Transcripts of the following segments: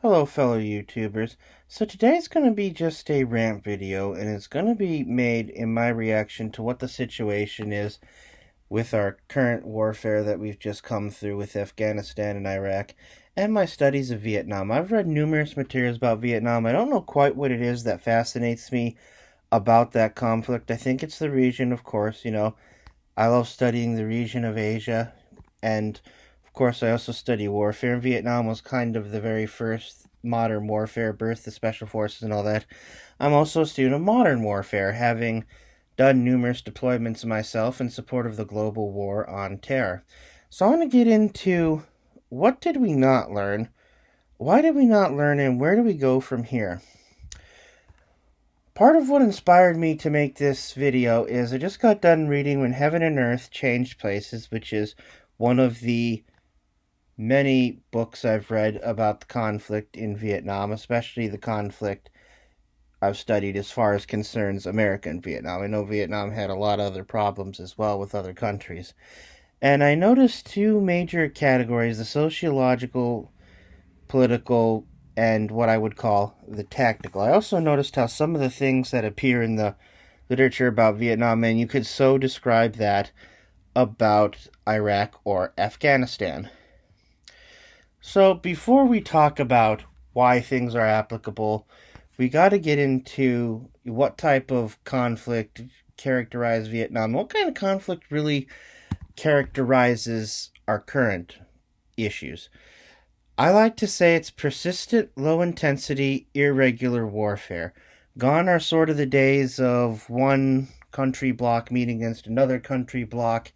Hello, fellow YouTubers. So today's going to be just a rant video, and it's going to be made in my reaction to what the situation is with our current warfare that we've just come through with Afghanistan and Iraq, and my studies of Vietnam. I've read numerous materials about Vietnam. I don't know quite what it is that fascinates me about that conflict. I think it's the region, of course. I love studying the region of Asia, and of course, I also study warfare. And Vietnam was kind of the very first modern warfare, birthed the special forces and all that. I'm also a student of modern warfare, having done numerous deployments myself in support of the global war on terror. So I want to get into what did we not learn, why did we not learn, and where do we go from here? Part of what inspired me to make this video is I just got done reading When Heaven and Earth Changed Places, which is one of the many books I've read about the conflict in Vietnam, especially the conflict I've studied as far as concerns America and Vietnam. I know Vietnam had a lot of other problems as well with other countries. And I noticed two major categories: the sociological, political, and what I would call the tactical. I also noticed how some of the things that appear in the literature about Vietnam, and you could so describe that about Iraq or Afghanistan. So before we talk about why things are applicable, we got to get into what type of conflict characterized Vietnam. What kind of conflict really characterizes our current issues? I like to say it's persistent, low-intensity, irregular warfare. Gone are sort of the days of one country bloc meeting against another country bloc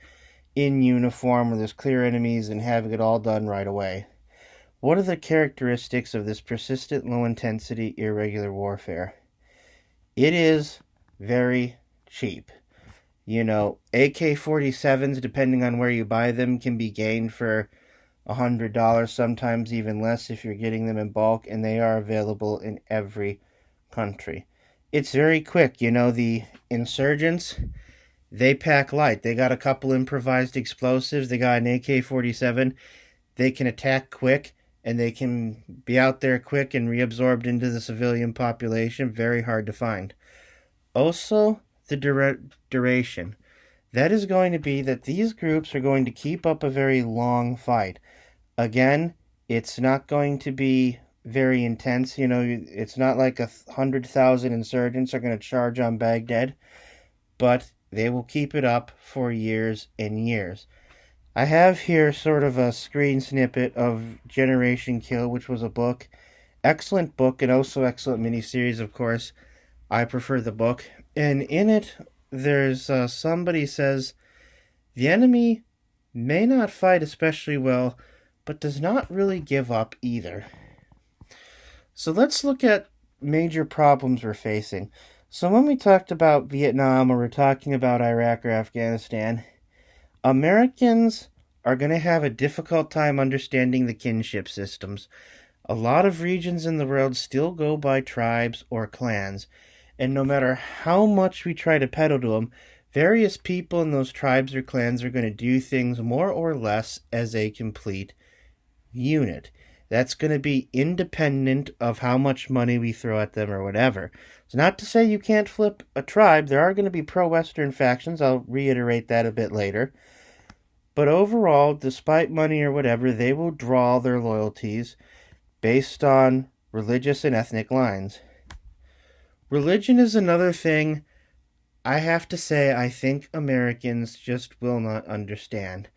in uniform where there's clear enemies and having it all done right away. What are the characteristics of this persistent, low-intensity, irregular warfare? It is very cheap. AK-47s, depending on where you buy them, can be gained for $100, sometimes even less if you're getting them in bulk, and they are available in every country. It's very quick. The insurgents, they pack light. They got a couple improvised explosives. They got an AK-47. They can attack quick, and they can be out there quick and reabsorbed into the civilian population. Very hard to find. Also, the duration. That is going to be that these groups are going to keep up a very long fight. Again, it's not going to be very intense. It's not like 100,000 insurgents are going to charge on Baghdad, but they will keep it up for years and years. I have here sort of a screen snippet of Generation Kill, which was a book. Excellent book, and also excellent miniseries, of course. I prefer the book. And in it, there's somebody says, the enemy may not fight especially well, but does not really give up either. So let's look at major problems we're facing. So when we talked about Vietnam, or we're talking about Iraq or Afghanistan, Americans are going to have a difficult time understanding the kinship systems. A lot of regions in the world still go by tribes or clans, and no matter how much we try to peddle to them, various people in those tribes or clans are going to do things more or less as a complete unit. That's going to be independent of how much money we throw at them or whatever. It's not to say you can't flip a tribe. There are going to be pro-Western factions. I'll reiterate that a bit later. But overall, despite money or whatever, they will draw their loyalties based on religious and ethnic lines. Religion is another thing I have to say I think Americans just will not understand.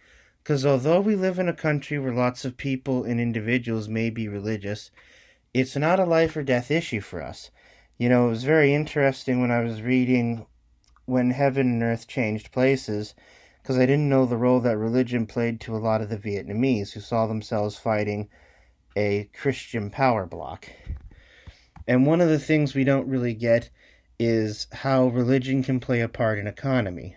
Because although we live in a country where lots of people and individuals may be religious, it's not a life or death issue for us. It was very interesting when I was reading When Heaven and Earth Changed Places, because I didn't know the role that religion played to a lot of the Vietnamese who saw themselves fighting a Christian power bloc. And one of the things we don't really get is how religion can play a part in economy.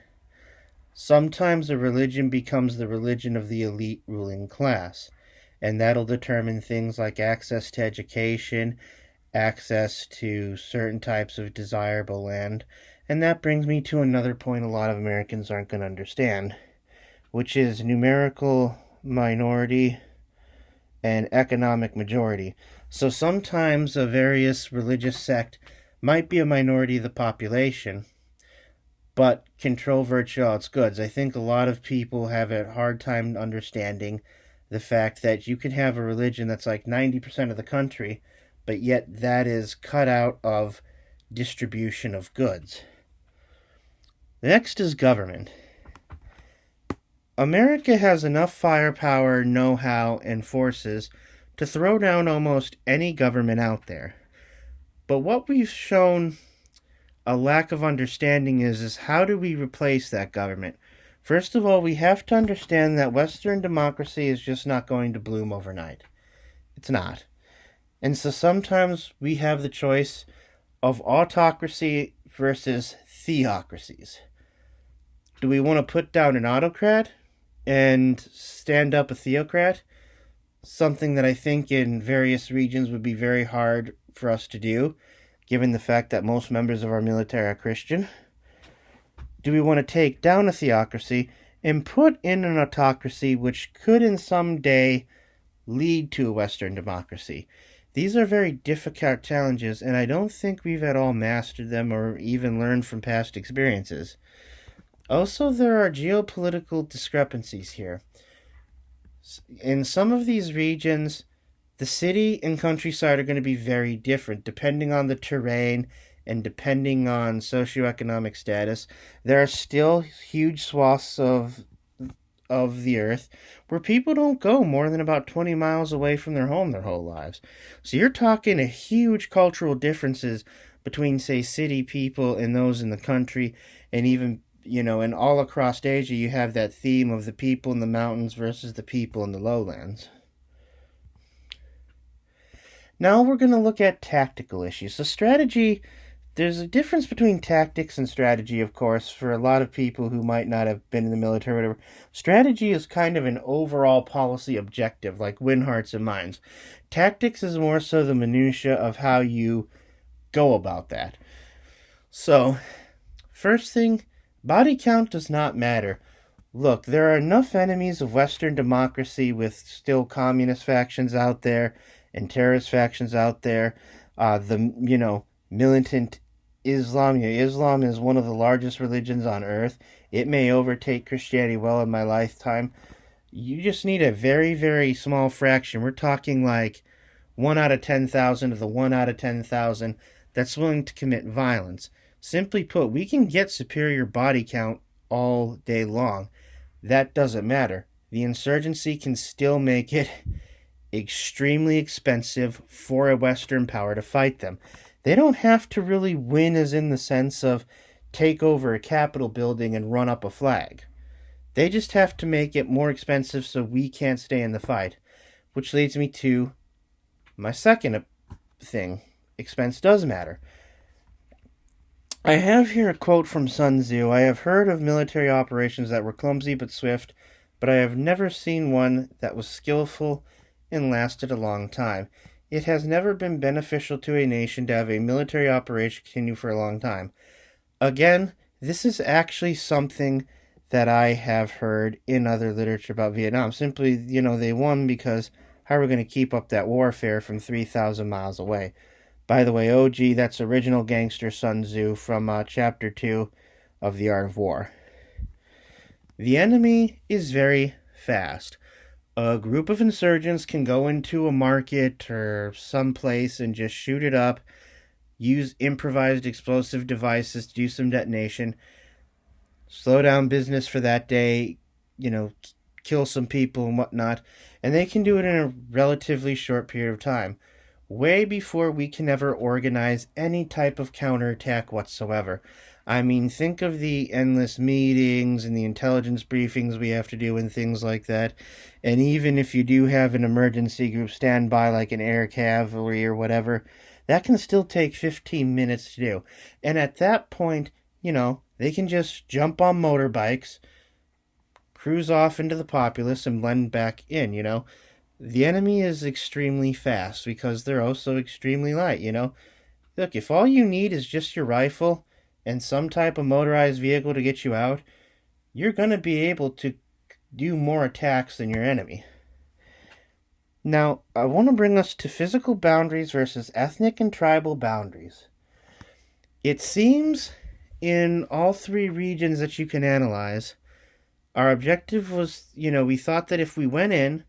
Sometimes a religion becomes the religion of the elite ruling class, and that'll determine things like access to education, access to certain types of desirable land. And that brings me to another point a lot of Americans aren't going to understand, which is numerical minority and economic majority. So sometimes a various religious sect might be a minority of the population, but control virtually all its goods. I think a lot of people have a hard time understanding the fact that you can have a religion that's like 90% of the country, but yet that is cut out of distribution of goods. Next is government. America has enough firepower, know-how, and forces to throw down almost any government out there. But what we've shown a lack of understanding is how do we replace that government? First of all, we have to understand that Western democracy is just not going to bloom overnight. It's not. And so sometimes we have the choice of autocracy versus theocracies. Do we want to put down an autocrat and stand up a theocrat? Something that I think in various regions would be very hard for us to do, given the fact that most members of our military are Christian. Do we want to take down a theocracy and put in an autocracy which could in some day lead to a Western democracy? These are very difficult challenges, and I don't think we've at all mastered them or even learned from past experiences. Also, there are geopolitical discrepancies here. In some of these regions, the city and countryside are going to be very different depending on the terrain and depending on socioeconomic status. There are still huge swaths of the earth where people don't go more than about 20 miles away from their home their whole lives. So you're talking a huge cultural differences between, say, city people and those in the country, and even, and all across Asia you have that theme of the people in the mountains versus the people in the lowlands. Now we're going to look at tactical issues. So strategy, there's a difference between tactics and strategy, of course, for a lot of people who might not have been in the military or whatever. Strategy is kind of an overall policy objective, like win hearts and minds. Tactics is more so the minutia of how you go about that. So, first thing, body count does not matter. Look, there are enough enemies of Western democracy with still communist factions out there and terrorist factions out there. Militant Islam. Islam is one of the largest religions on earth. It may overtake Christianity well in my lifetime. You just need a very, very small fraction. We're talking like 1 out of 10,000 of the 1 out of 10,000 that's willing to commit violence. Simply put, we can get superior body count all day long. That doesn't matter. The insurgency can still make it extremely expensive for a Western power to fight them. They don't have to really win as in the sense of take over a Capitol building and run up a flag. They just have to make it more expensive so we can't stay in the fight. Which leads me to my second thing. Expense does matter. I have here a quote from Sun Tzu. I have heard of military operations that were clumsy but swift, but I have never seen one that was skillful and lasted a long time. It has never been beneficial to a nation to have a military operation continue for a long time. Again, this is actually something that I have heard in other literature about Vietnam. Simply, they won because how are we going to keep up that warfare from 3,000 miles away? By the way, OG, that's original gangster Sun Tzu from Chapter 2 of The Art of War. The enemy is very fast. A group of insurgents can go into a market or someplace and just shoot it up, use improvised explosive devices to do some detonation, slow down business for that day, kill some people and whatnot, and they can do it in a relatively short period of time, way before we can ever organize any type of counterattack whatsoever. I mean, think of the endless meetings and the intelligence briefings we have to do and things like that. And even if you do have an emergency group stand by, like an air cavalry or whatever, that can still take 15 minutes to do. And at that point, they can just jump on motorbikes, cruise off into the populace, and blend back in, The enemy is extremely fast because they're also extremely light, Look, if all you need is just your rifle and some type of motorized vehicle to get you out, you're going to be able to do more attacks than your enemy. Now, I want to bring us to physical boundaries versus ethnic and tribal boundaries. It seems in all three regions that you can analyze, our objective was, we thought that if we went in,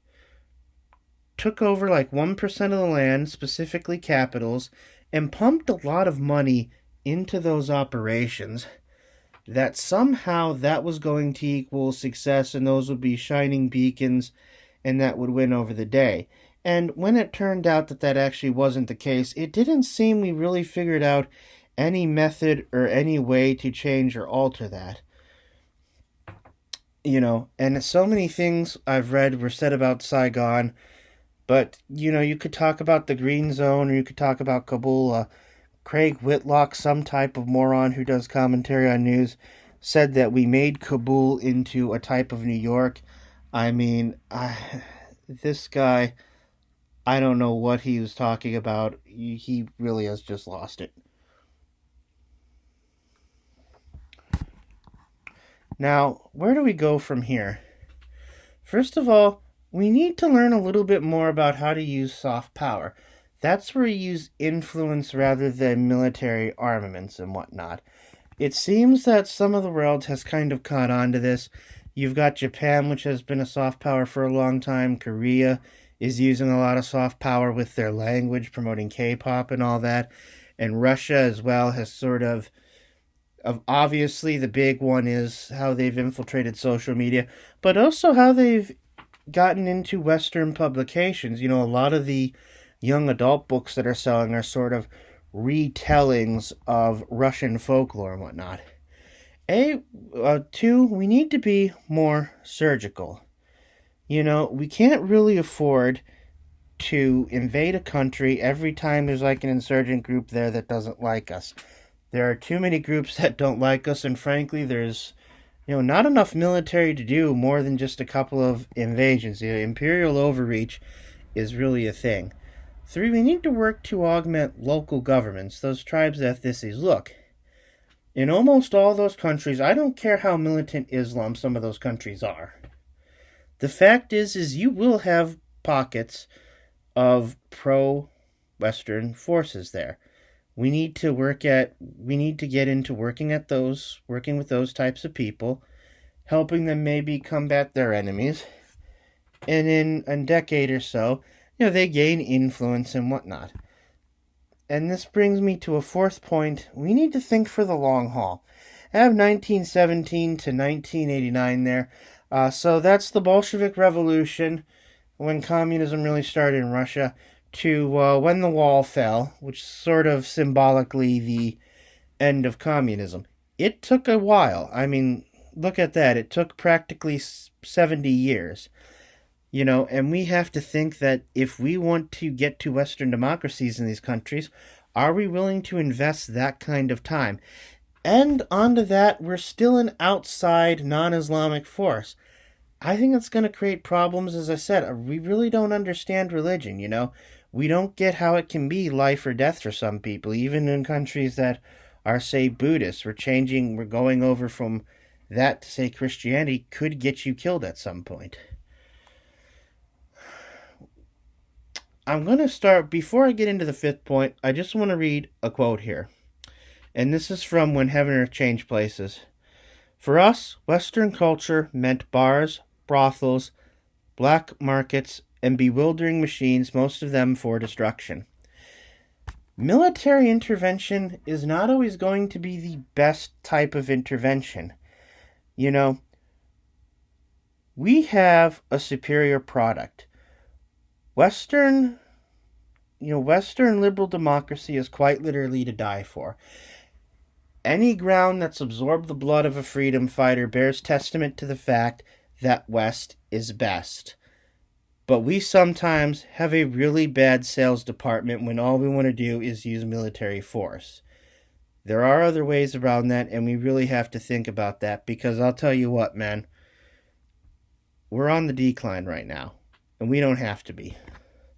took over like 1% of the land, specifically capitals, and pumped a lot of money into those operations, that somehow that was going to equal success and those would be shining beacons and that would win over the day. And when it turned out that that actually wasn't the case, it didn't seem we really figured out any method or any way to change or alter that. And so many things I've read were said about Saigon, but, you could talk about the Green Zone or you could talk about Kabul. Craig Whitlock, some type of moron who does commentary on news, said that we made Kabul into a type of New York. I mean, this guy, I don't know what he was talking about. He really has just lost it. Now, where do we go from here? First of all, we need to learn a little bit more about how to use soft power. That's where you use influence rather than military armaments and whatnot. It seems that some of the world has kind of caught on to this. You've got Japan, which has been a soft power for a long time. Korea is using a lot of soft power with their language, promoting K-pop and all that. And Russia as well has sort of obviously the big one is how they've infiltrated social media, but also how they've gotten into Western publications. A lot of the young adult books that are selling are sort of retellings of Russian folklore and whatnot. Two, we need to be more surgical. We can't really afford to invade a country every time there's like an insurgent group there that doesn't like us. There are too many groups that don't like us, and frankly, there's not enough military to do more than just a couple of invasions. Imperial overreach is really a thing. 3, we need to work to augment local governments, those tribes' ethnicities. Look, in almost all those countries, I don't care how militant Islam some of those countries are. The fact is you will have pockets of pro-Western forces there. We need to get into working with those types of people, helping them maybe combat their enemies. And in a decade or so, they gain influence and whatnot. And this brings me to a fourth point. We need to think for the long haul. I have 1917 to 1989 there. So that's the Bolshevik Revolution, when communism really started in Russia, to when the wall fell, which is sort of symbolically the end of communism. It took a while. I mean, look at that. It took practically 70 years. And we have to think that if we want to get to Western democracies in these countries, are we willing to invest that kind of time? And onto that, we're still an outside non-Islamic force. I think it's going to create problems. As I said, we really don't understand religion, We don't get how it can be life or death for some people, even in countries that are, say, Buddhist. We're going over from that to, say, Christianity could get you killed at some point. I'm going to start, before I get into the fifth point, I just want to read a quote here. And this is from When Heaven and Earth Change Places. For us, Western culture meant bars, brothels, black markets, and bewildering machines, most of them for destruction. Military intervention is not always going to be the best type of intervention. We have a superior product. Western liberal democracy is quite literally to die for. Any ground that's absorbed the blood of a freedom fighter bears testament to the fact that West is best. But we sometimes have a really bad sales department when all we want to do is use military force. There are other ways around that, and we really have to think about that, because I'll tell you what, man, we're on the decline right now, and we don't have to be.